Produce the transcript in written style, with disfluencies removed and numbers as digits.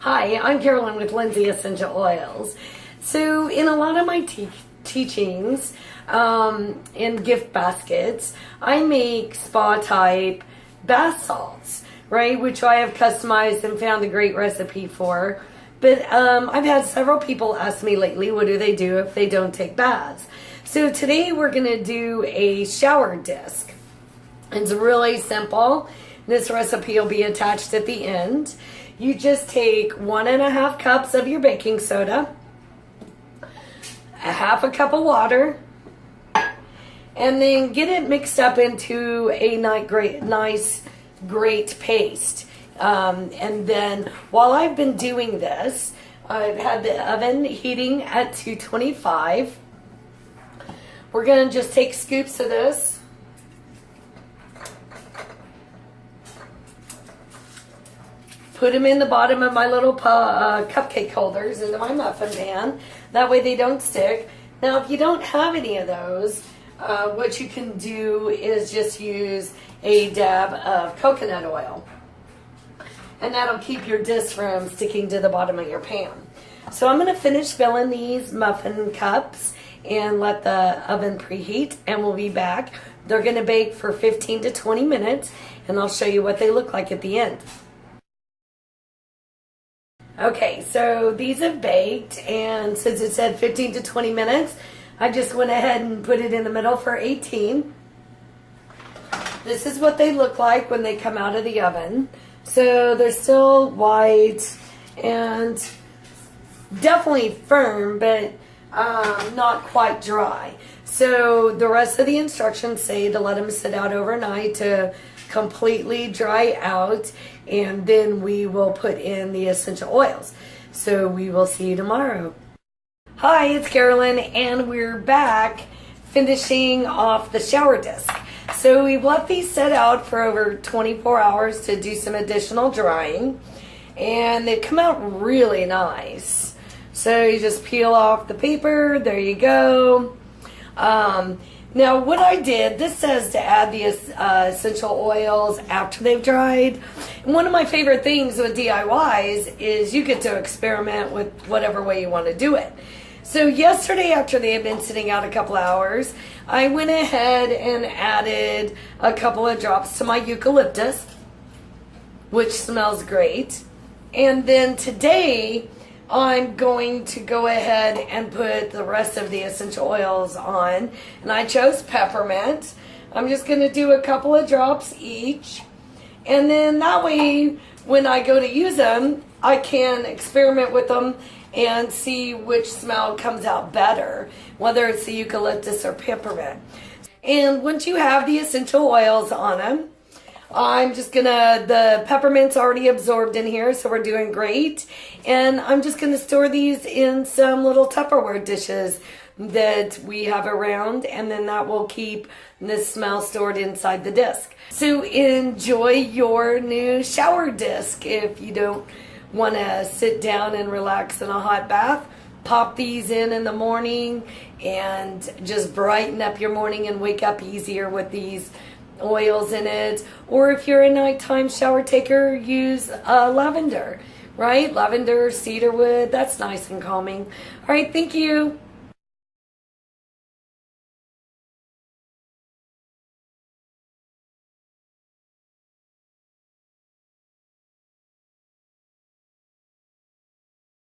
Hi, I'm Carolyn with Lindsay Essential Oils. So in a lot of my teachings and gift baskets, I make spa type bath salts, right? Which I have customized and found a great recipe for. But I've had several people ask me lately, what do they do if they don't take baths? So today we're going to do a shower disc. It's really simple. This recipe will be attached at the end. You just take 1.5 cups of your baking soda, a half a cup of water, and then get it mixed up into a nice, great paste. And then while I've been doing this, I've had the oven heating at 225. We're going to just take scoops of this. Put them in the bottom of my little cupcake holders into my muffin pan. That way they don't stick. Now, if you don't have any of those, what you can do is just use a dab of coconut oil. And that'll keep your disc from sticking to the bottom of your pan. So I'm going to finish filling these muffin cups and let the oven preheat, and we'll be back. They're going to bake for 15 to 20 minutes, and I'll show you what they look like at the end. Okay, so these have baked, and since it said 15 to 20 minutes, I just went ahead and put it in the middle for 18. This is what they look like when they come out of the oven. So they're still white and definitely firm, but not quite dry. So the rest of the instructions say to let them sit out overnight to completely dry out, and then we will put in the essential oils. So we will see you tomorrow. Hi, it's Carolyn, and we're back finishing off the shower disc. So we've left these set out for over 24 hours to do some additional drying, and they come out really nice. So you just peel off the paper, there you go. Now what I did, this says to add the essential oils after they've dried. And one of my favorite things with DIYs is you get to experiment with whatever way you want to do it. So yesterday, after they had been sitting out a couple hours, I went ahead and added a couple of drops to my eucalyptus, which smells great. And then today, I'm going to go ahead and put the rest of the essential oils on. And I chose peppermint. I'm just going to do a couple of drops each. And then that way, when I go to use them, I can experiment with them and see which smell comes out better, whether it's the eucalyptus or peppermint. And once you have the essential oils on them, I'm just gonna, the peppermint's already absorbed in here, so we're doing great. And I'm just gonna store these in some little Tupperware dishes that we have around, and then that will keep this smell stored inside the disc. So enjoy your new shower disc. If you don't want to sit down and relax in a hot bath, pop these in the morning and just brighten up your morning and wake up easier with these oils in it. Or if you're a nighttime shower taker, use lavender, right? Lavender, cedarwood, that's nice and calming. All right, thank you.